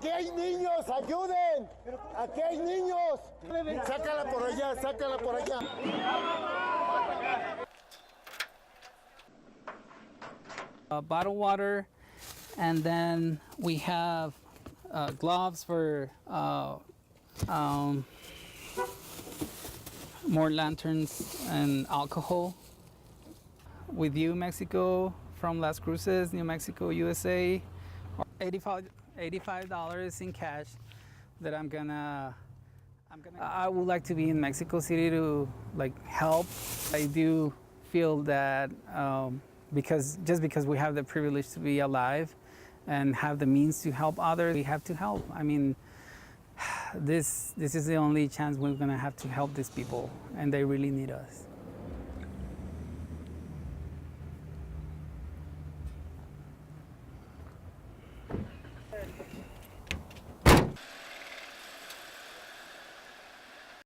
Aquí hay niños, ayuden. Aquí hay niños. Sácala por allá, sácala por allá. Bottled water, and then we have gloves for more lanterns and alcohol. With you, Mexico, from Las Cruces, New Mexico, USA. $85 in cash that I would like to be in Mexico City to like help. I do feel that because we have the privilege to be alive and have the means to help others, we have to help. I mean, this is the only chance we're gonna have to help these people, and they really need us.